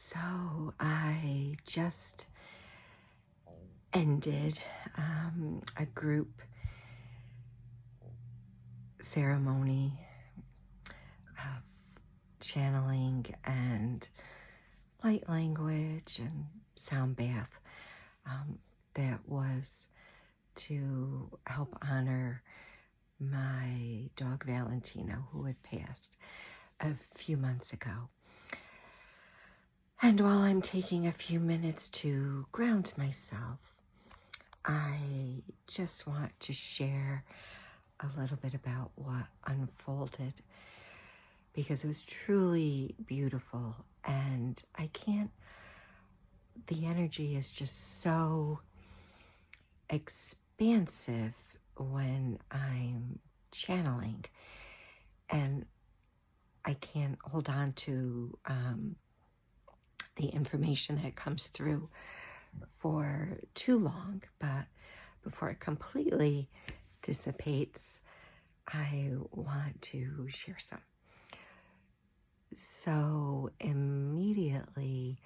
So I just ended a group ceremony of channeling and light language and sound bath that was to help honor my dog Valentino, who had passed a few months ago. And while I'm taking a few minutes to ground myself, I just want to share a little bit about what unfolded, because it was truly beautiful, and the energy is just so expansive when I'm channeling, and I can't hold on to the information that comes through for too long, but before it completely dissipates, I want to share some. So immediately,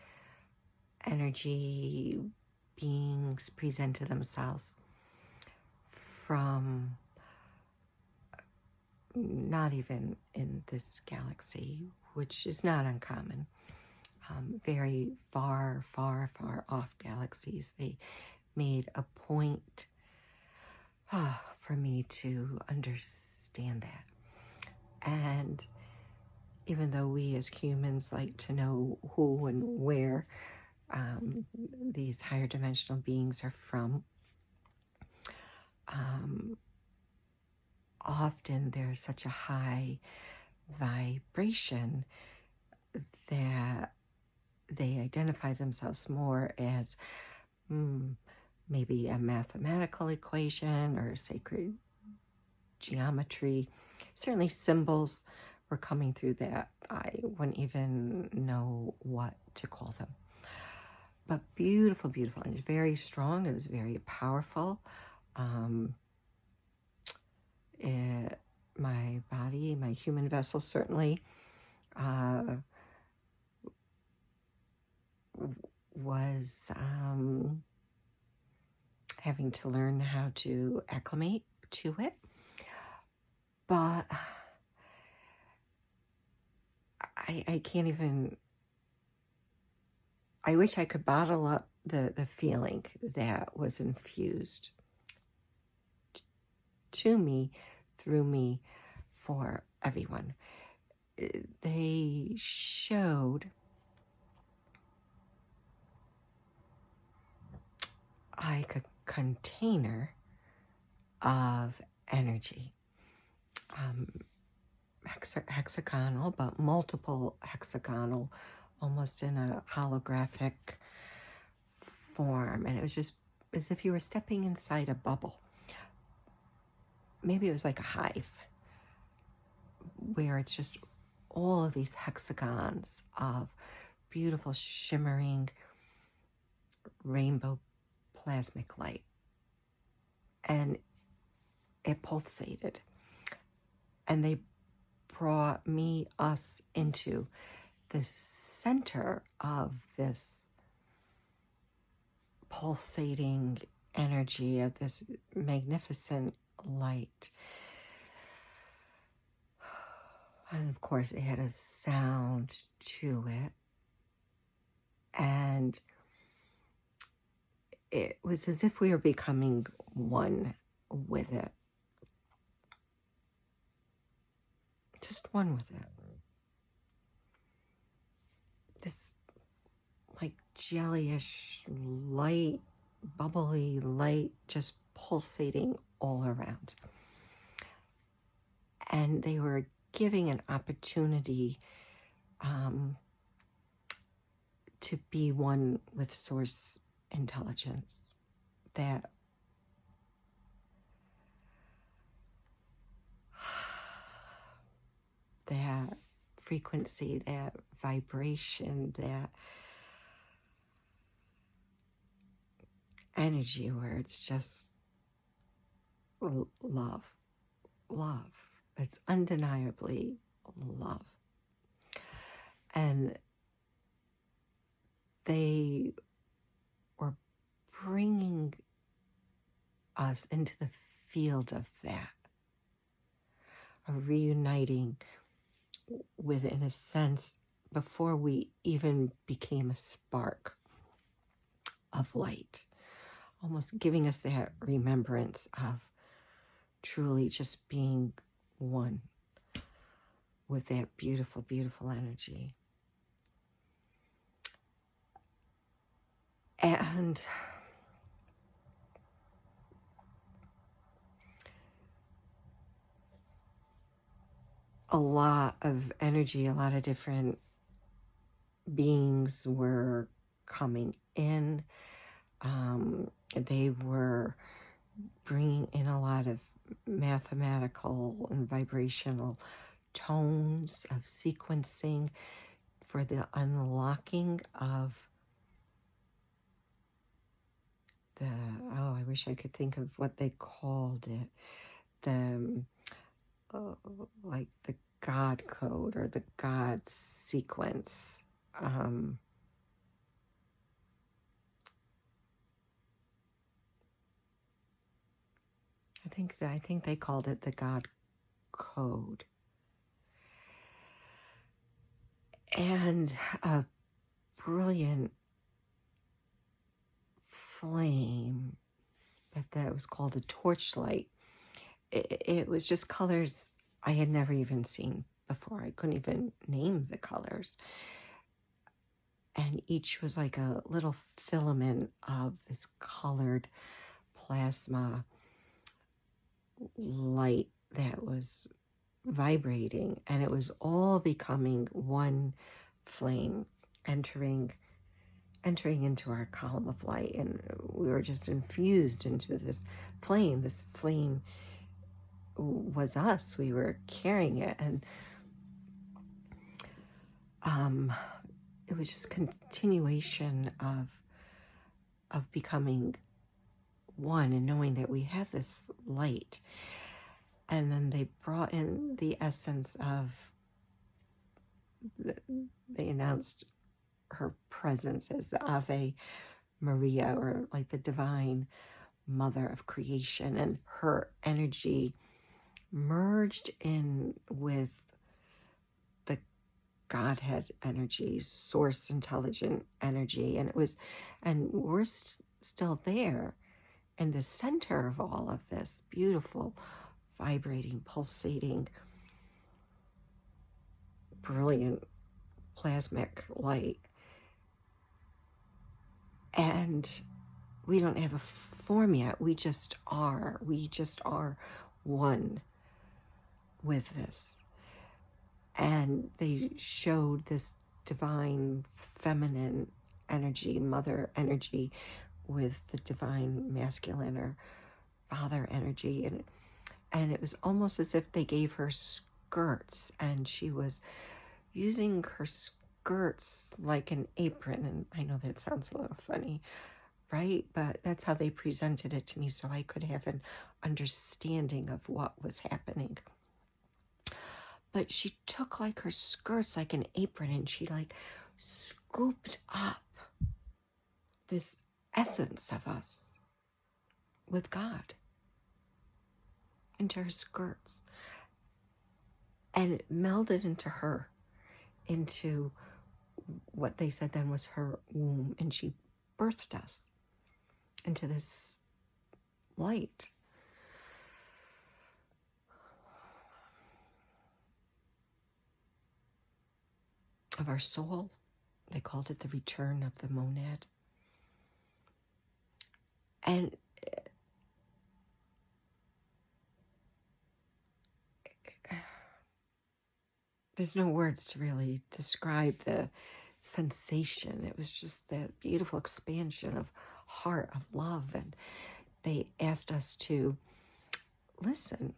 energy beings presented themselves from not even in this galaxy, which is not uncommon. Very far, far, far off galaxies. They made a point for me to understand that. And even though we as humans like to know who and where these higher dimensional beings are from, often there's such a high vibration that they identify themselves more as maybe a mathematical equation or sacred geometry. Certainly symbols were coming through that I wouldn't even know what to call them. But beautiful, beautiful, and very strong. It was very powerful. My body, my human vessel, certainly was having to learn how to acclimate to it. But I can't even, I wish I could bottle up the feeling that was infused to me, through me, for everyone. They showed like a container of energy, hexagonal, but multiple hexagonal, almost in a holographic form. And it was just as if you were stepping inside a bubble. Maybe it was like a hive, where it's just all of these hexagons of beautiful, shimmering, rainbow plasmic light. And it pulsated. And they brought us into the center of this pulsating energy, of this magnificent light. And of course, it had a sound to it. And it was as if we were becoming one with it. Just one with it. This like jellyish light, bubbly light, just pulsating all around. And they were giving an opportunity to be one with source intelligence. That frequency, that vibration, that energy where it's just love. It's undeniably love. And they were bringing us into the field of that, of reuniting with, in a sense, before we even became a spark of light, almost giving us that remembrance of truly just being one with that beautiful, beautiful energy. And a lot of energy, a lot of different beings were coming in. They were bringing in a lot of mathematical and vibrational tones of sequencing for the unlocking of the, I wish I could think of what they called it, the like the God code or the God sequence. I think they called it the God code. And a brilliant flame that was called a torchlight. It was just colors I had never even seen before. I couldn't even name the colors. And each was like a little filament of this colored plasma light that was vibrating, and it was all becoming one flame, entering into our column of light, and we were just infused into this flame. This flame was us. We were carrying it, and it was just continuation of becoming one and knowing that we have this light. And then they brought in the essence of, they announced her presence as the Ave Maria, or like the divine mother of creation, and her energy merged in with the Godhead energy, source intelligent energy, and we're still there in the center of all of this beautiful, vibrating, pulsating, brilliant plasmic light. And we don't have a form yet. We just are. We just are one with this. And they showed this divine feminine energy, mother energy, with the divine masculine or father energy. And it was almost as if they gave her skirts, and she was using her skirts like an apron. And I know that sounds a little funny, right? But that's how they presented it to me, so I could have an understanding of what was happening. But she took like her skirts like an apron, and she like scooped up this essence of us with God into her skirts. And it melded into her, into what they said then was her womb. And she birthed us into this light. Of our soul. They called it the return of the monad. And there's no words to really describe the sensation. It was just that beautiful expansion of heart, of love. And they asked us to listen.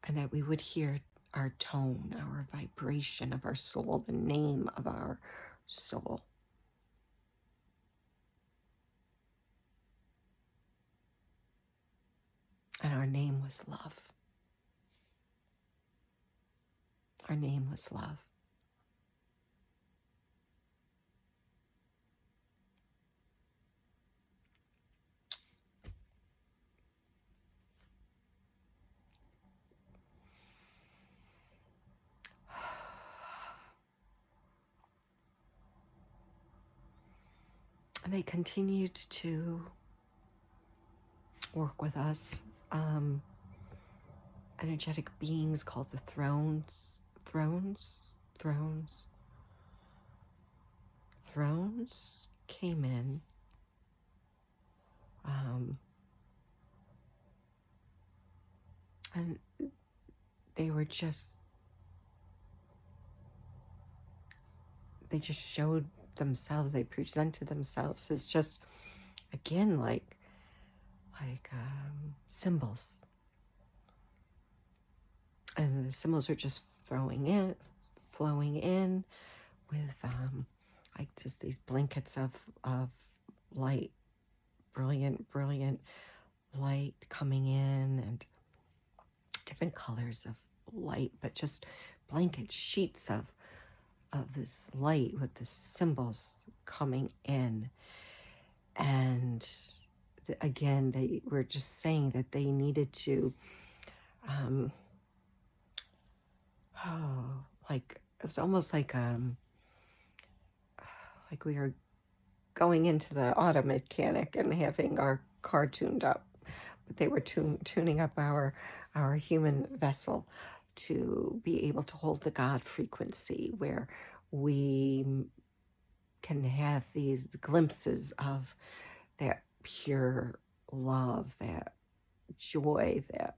And that we would hear our tone, our vibration of our soul, the name of our soul. And our name was love. Our name was love. And they continued to work with us. Energetic beings called the thrones came in. And they just showed themselves. They presented themselves as just, again, like symbols. And the symbols are just flowing in with like just these blankets of light, brilliant light coming in, and different colors of light, but just blanket sheets of this light with the symbols coming in. And again, they were just saying that they needed to like it was almost like we were going into the auto mechanic and having our car tuned up, but they were tuning up our human vessel to be able to hold the God frequency, where we can have these glimpses of that pure love, that joy, that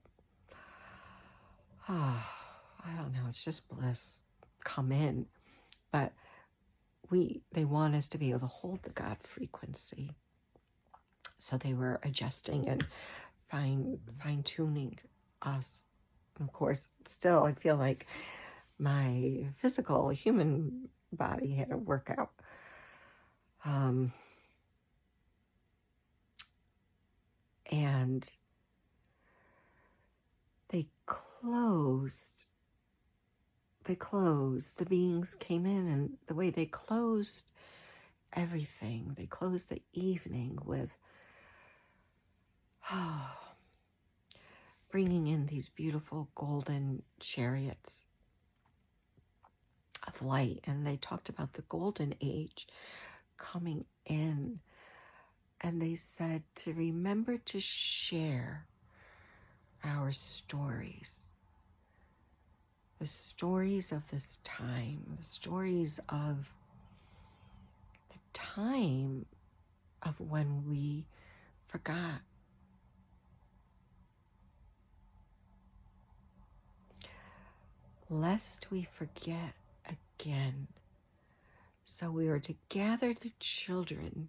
I don't know, it's just bliss come in. But they want us to be able to hold the God frequency. So they were adjusting and fine-tuning us. And of course, still, I feel like my physical human body had to work out. And they closed. The beings came in, and the way they closed everything, they closed the evening with bringing in these beautiful golden chariots of light. And they talked about the golden age coming in. And they said to remember to share our stories. The stories of this time. The stories of the time of when we forgot. Lest we forget again. So we are to gather the children.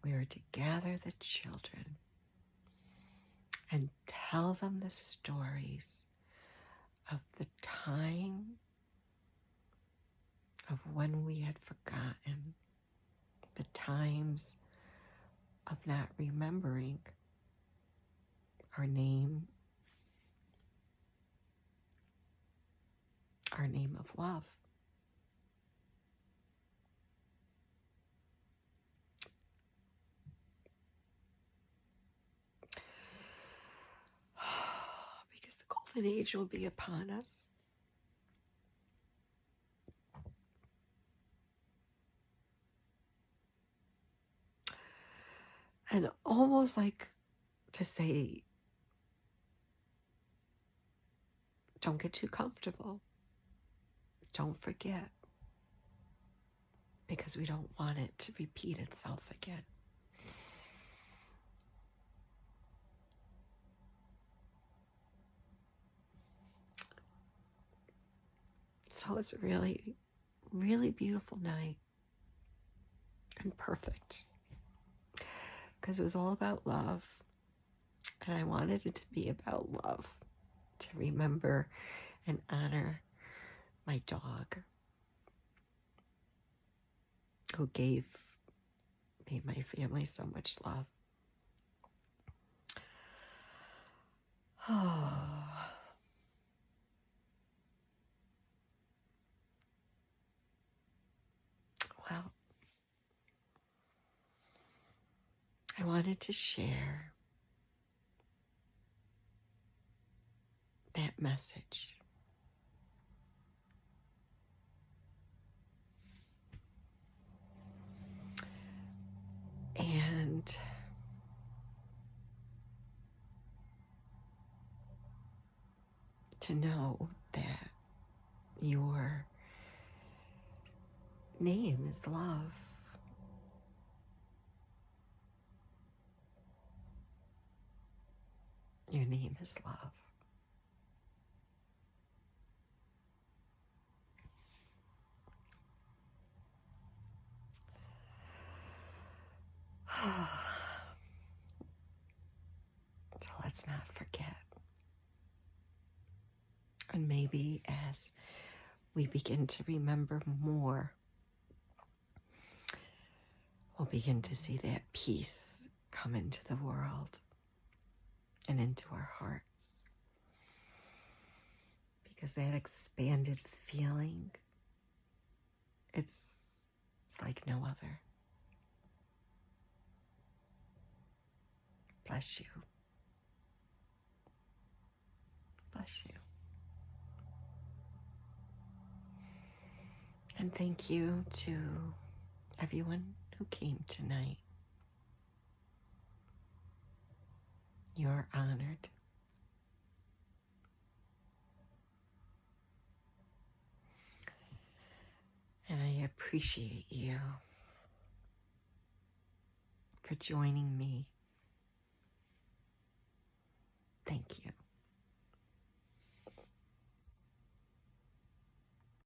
We are to gather the children and tell them the stories of the time of when we had forgotten, the times of not remembering our name of love. Because the golden age will be upon us. And almost like to say, don't get too comfortable. Don't forget. Because we don't want it to repeat itself again. So it's a really, really beautiful night. And perfect. Because it was all about love. And I wanted it to be about love. To remember and honor my dog, who gave me, my family, so much love. wanted to share that message. And to know that your name is love. Your name is love. So let's not forget. And maybe as we begin to remember more, we'll begin to see that peace come into the world and into our hearts. Because that expanded feeling, it's like no other. Bless you. Bless you. And thank you to everyone who came tonight. You're honored. And I appreciate you for joining me. Thank you.